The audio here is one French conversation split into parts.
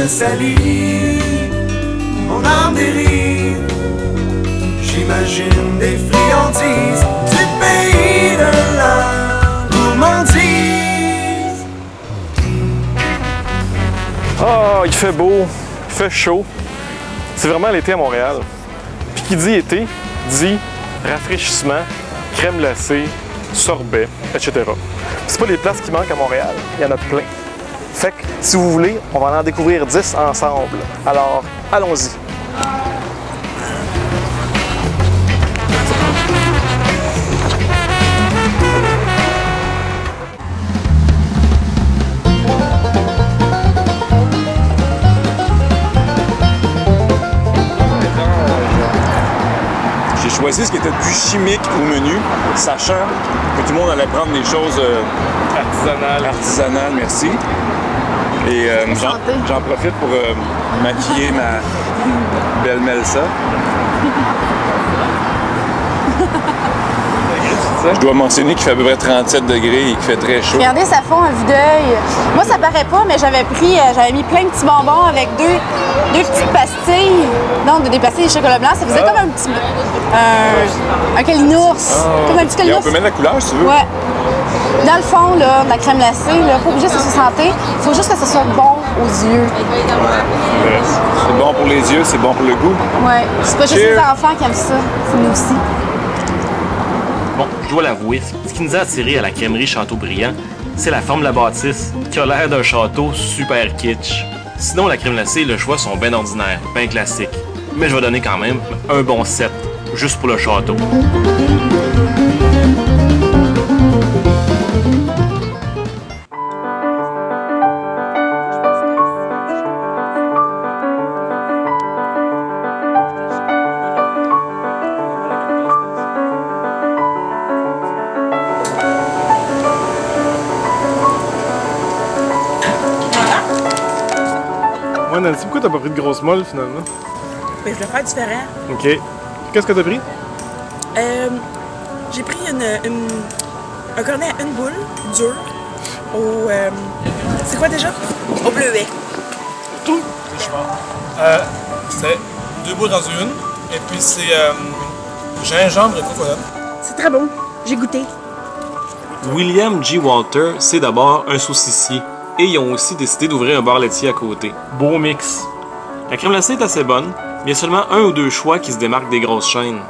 salit, mon âme dérive. J'imagine des friandises du pays de la gourmandise. Ah, il fait beau, il fait chaud. C'est vraiment l'été à Montréal. Puis qui dit été, dit rafraîchissement, crème glacée, sorbet, etc. C'est pas les places qui manquent à Montréal, il y en a plein. Fait que, si vous voulez, on va en découvrir 10 ensemble. Alors, allons-y. J'ai choisi ce qui était le plus chimique au menu, sachant que tout le monde allait prendre des choses artisanales, merci. Et j'en profite pour maquiller ma belle Melsa. Je dois mentionner qu'il fait à peu près 37 degrés et qu'il fait très chaud. Regardez, ça fond à vue d'œil. Moi, ça paraît pas, mais j'avais mis plein de petits bonbons avec deux petites pastilles. Non, des pastilles de chocolat blanc. Ça faisait comme un petit... un calinours. Comme un petit calinours. On peut mettre la couleur, si tu veux. Ouais. Dans le fond, là, de la crème glacée, là, pas obligé que ça soit santé. Il faut juste que ça soit bon aux yeux. C'est bon pour les yeux, c'est bon pour le goût. Ouais. C'est pas juste les enfants qui aiment ça. C'est nous aussi. Bon, je dois l'avouer, ce qui nous a attirés à la crèmerie Châteaubriand, c'est la forme de la bâtisse, qui a l'air d'un château super kitsch. Sinon, la crème glacée et le choix sont bien ordinaires, bien classiques. Mais je vais donner quand même un bon 7, juste pour le château. Ouais, Nancy, pourquoi t'as pas pris de grosse molle finalement? Ben, je vais faire différent. OK. Qu'est-ce que t'as pris? J'ai pris un cornet à une boule, dur, au... c'est quoi déjà? Au bleuet. Tout? C'est 2 boules dans une, et puis c'est gingembre et coconut. C'est très bon. J'ai goûté. William G. Walter, c'est d'abord un saucissier. Et ils ont aussi décidé d'ouvrir un bar laitier à côté. Beau mix. La crème glacée est assez bonne, mais il y a seulement un ou deux choix qui se démarquent des grosses chaînes.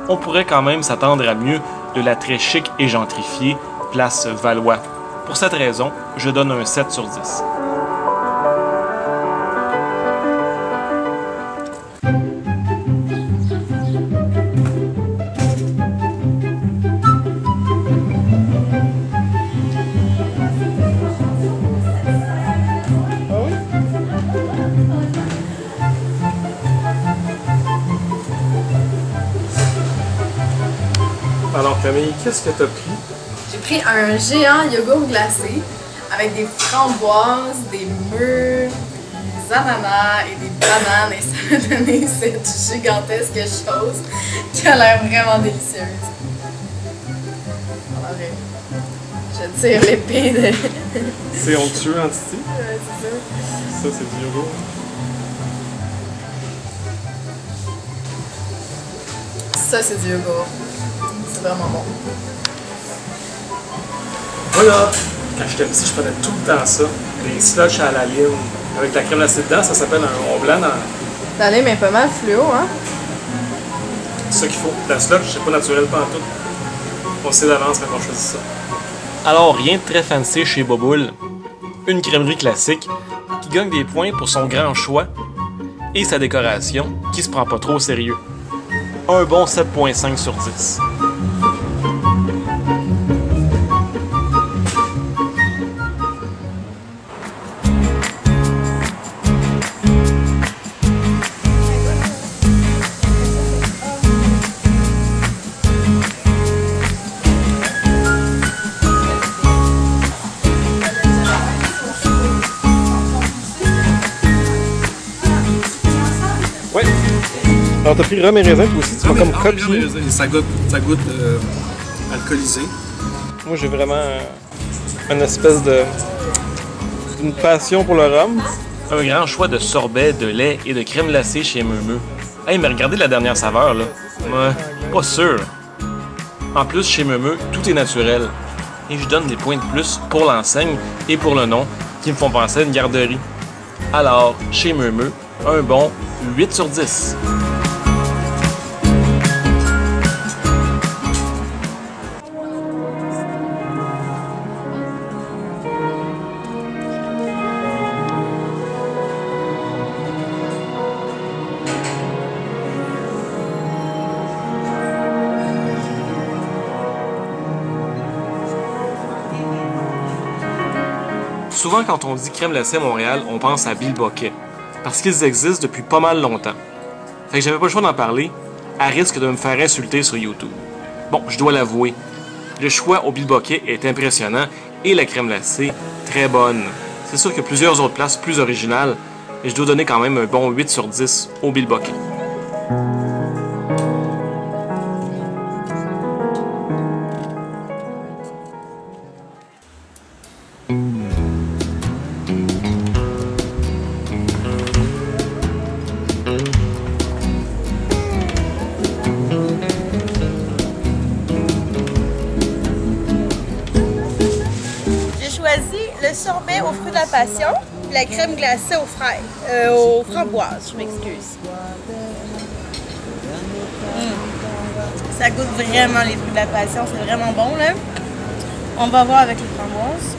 On pourrait quand même s'attendre à mieux de la très chic et gentrifiée place Valois. Pour cette raison, je donne un 7 sur 10. Alors Camille, qu'est-ce que t'as pris? J'ai pris un géant yogourt glacé avec des framboises, des mûres, des ananas et des bananes et ça m'a donné cette gigantesque chose qui a l'air vraiment délicieuse. Alors, je tire l'épée de... C'est onctueux en titi? Ouais, c'est ça. Ça, c'est du yogourt. Ça, c'est du yogourt. C'est vraiment bon. Voilà! Quand j'étais petit, je prenais tout le temps ça. Des slushs à la lime. Avec la crème glacée dedans, ça s'appelle un rond blanc. La lime est pas mal fluo, hein? C'est ça qu'il faut. La slush, c'est pas naturel pantoute. On sait d'avance quand on choisit ça. Alors, rien de très fancy chez Boboul. Une crèmerie classique qui gagne des points pour son grand choix et sa décoration qui se prend pas trop au sérieux. Un bon 7.5 sur 10. Ouais. Alors t'as pris rhum et raisin, toi aussi, tu m'as comme copié. Ça goûte alcoolisé. Moi j'ai vraiment une espèce de... une passion pour le rhum. Un grand choix de sorbet, de lait et de crème glacée chez Meu. Hey, mais regardez la dernière saveur, là. Ouais, pas sûr. En plus, chez Meu, tout est naturel. Et je donne des points de plus pour l'enseigne et pour le nom, qui me font penser à une garderie. Alors, chez Meu, un bon 8 sur 10. Souvent, quand on dit crème glacée à Montréal, on pense à Bilboquet, parce qu'ils existent depuis pas mal longtemps. Fait que j'avais pas le choix d'en parler, à risque de me faire insulter sur YouTube. Bon, je dois l'avouer, le choix au Bilboquet est impressionnant et la crème glacée, très bonne. C'est sûr qu'il y a plusieurs autres places plus originales, mais je dois donner quand même un bon 8 sur 10 au Bilboquet. Le sorbet aux fruits de la passion, la crème glacée aux framboises, je m'excuse. Ça goûte vraiment les fruits de la passion, c'est vraiment bon là. On va voir avec les framboises.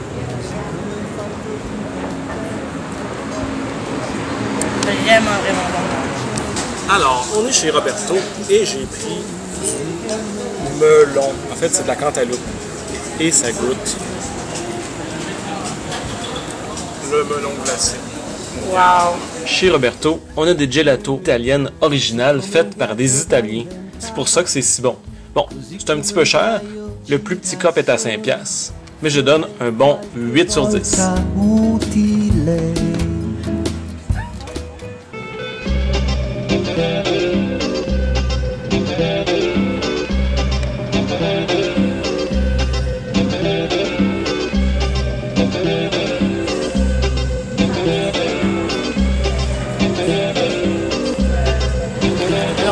Vraiment, vraiment bon. Alors, on est chez Roberto et j'ai pris du melon. En fait, c'est de la cantaloupe. Et ça goûte le melon glacé. Wow! Chez Roberto, on a des gelatos italiennes originales faites par des Italiens. C'est pour ça que c'est si bon. Bon, c'est un petit peu cher. Le plus petit cup est à 5$. Mais je donne un bon 8 sur 10.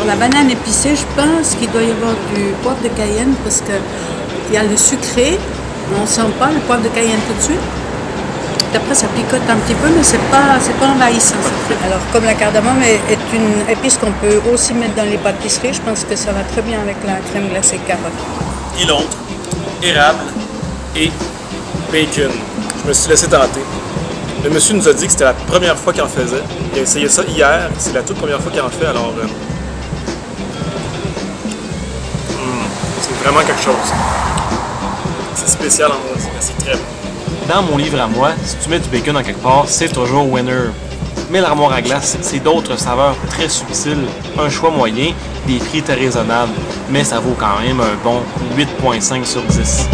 La banane épicée, je pense qu'il doit y avoir du poivre de Cayenne parce qu'il y a le sucré, on ne sent pas le poivre de Cayenne tout de suite. Après, ça picote un petit peu, mais c'est pas envahissant. Alors, comme la cardamome est une épice qu'on peut aussi mettre dans les pâtisseries, je pense que ça va très bien avec la crème glacée carotte. Ilontre, érable et bacon. Je me suis laissé tenter. Le monsieur nous a dit que c'était la première fois qu'il en faisait. Il a essayé ça hier, c'est la toute première fois qu'il en fait, alors c'est vraiment quelque chose. C'est spécial en moi, c'est très bon. Dans mon livre à moi, si tu mets du bacon en quelque part, c'est toujours winner. Mais l'armoire à glace, c'est d'autres saveurs très subtiles, un choix moyen, des prix très raisonnables, mais ça vaut quand même un bon 8.5 sur 10.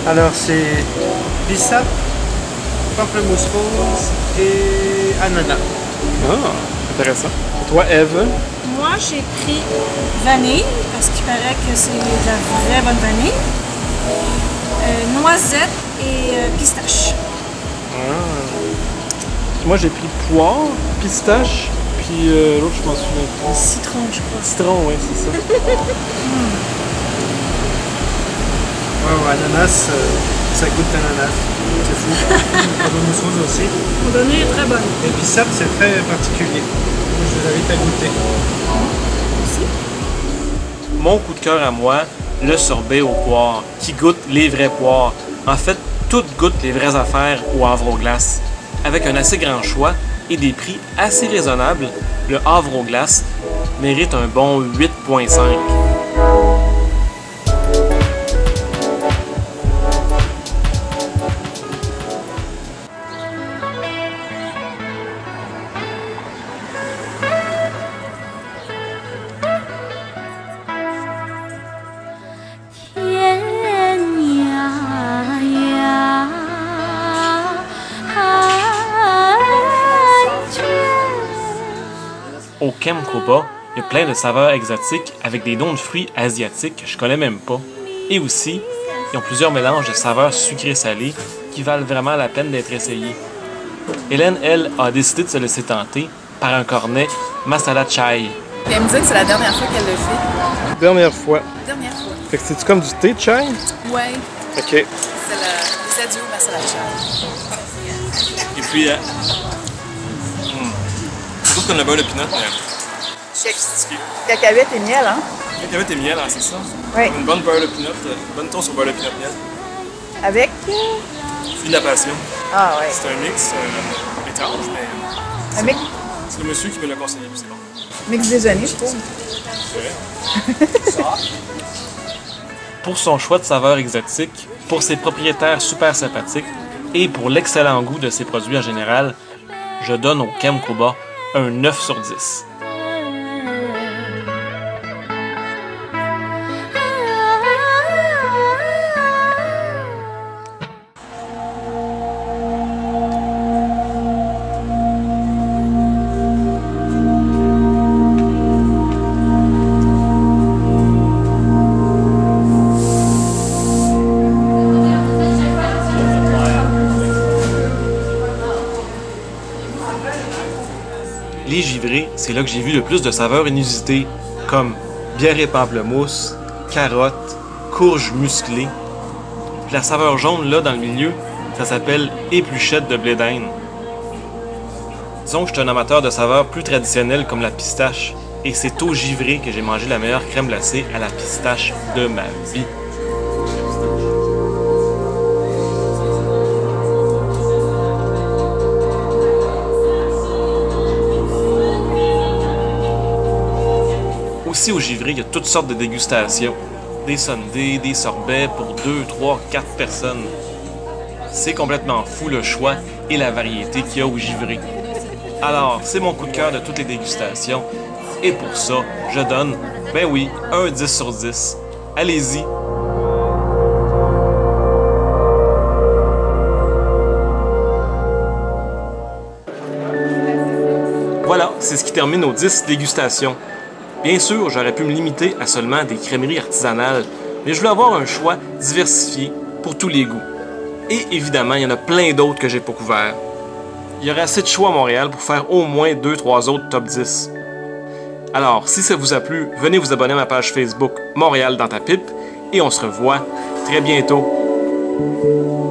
Alors c'est bissap, pamplemousse rose et ananas. Ah, intéressant. Et toi, Eve? Moi, j'ai pris vanille, parce qu'il paraît que c'est de la vraie bonne vanille. Noisette et pistache. Ah. Moi, j'ai pris poire, pistache, puis l'autre, je m'en souviens plus. Citron, je crois. Citron, oui, c'est ça. Ouais, ananas, ça goûte l'ananas. C'est fou. Pamplemousse rose aussi. La vanille est très bonne. Et bissap, c'est très particulier. Je vous invite à goûter. Mon coup de cœur à moi, le sorbet aux poires, qui goûte les vrais poires. En fait, tout goûte les vraies affaires au havre aux glaces. Avec un assez grand choix et des prix assez raisonnables, le havre aux glaces mérite un bon 8.5. Kem Koba, il y a plein de saveurs exotiques avec des noms de fruits asiatiques que je connais même pas. Et aussi, ils ont plusieurs mélanges de saveurs sucrées-salées qui valent vraiment la peine d'être essayés. Hélène, elle, a décidé de se laisser tenter par un cornet masala chai. Elle me dit que c'est la dernière fois qu'elle le fait. Dernière fois. Dernière fois. Fait que c'est-tu comme du thé de chai? Ouais. OK. C'est les adieux masala chai. Et puis, c'est tout comme le beurre de pinot, mais Cacahuètes et miel, hein? cacahuètes et miel, hein, c'est ça? Oui. Une bonne beurre de pinot, une bonne toast au beurre de pinot miel. Avec? Fruit de la passion. Ah ouais. C'est un mix étrange, mais Un mix, c'est le monsieur qui me l'a conseillé, puis c'est bon. mix déjeuner, je trouve. Pour son choix de saveurs exotiques, pour ses propriétaires super sympathiques et pour l'excellent goût de ses produits en général, je donne au Kem Koba un 9 sur 10. Les givrés, c'est là que j'ai vu le plus de saveurs inusitées, comme bière et pamplemousse, carottes, courges musclées. Puis la saveur jaune là dans le milieu, ça s'appelle épluchette de blé d'Inde. Disons que je suis un amateur de saveurs plus traditionnelles comme la pistache, et c'est au givré que j'ai mangé la meilleure crème glacée à la pistache de ma vie. Aussi au givré, il y a toutes sortes de dégustations. Des sundaes, des sorbets pour 2, 3, 4 personnes. C'est complètement fou le choix et la variété qu'il y a au givré. Alors, c'est mon coup de cœur de toutes les dégustations. Et pour ça, je donne, ben oui, un 10 sur 10. Allez-y! Voilà, c'est ce qui termine nos 10 dégustations. Bien sûr, j'aurais pu me limiter à seulement des crèmeries artisanales, mais je voulais avoir un choix diversifié pour tous les goûts. Et évidemment, il y en a plein d'autres que j'ai pas couverts. Il y aurait assez de choix à Montréal pour faire au moins 2-3 autres top 10. Alors, si ça vous a plu, venez vous abonner à ma page Facebook Montréal dans ta pipe et on se revoit très bientôt.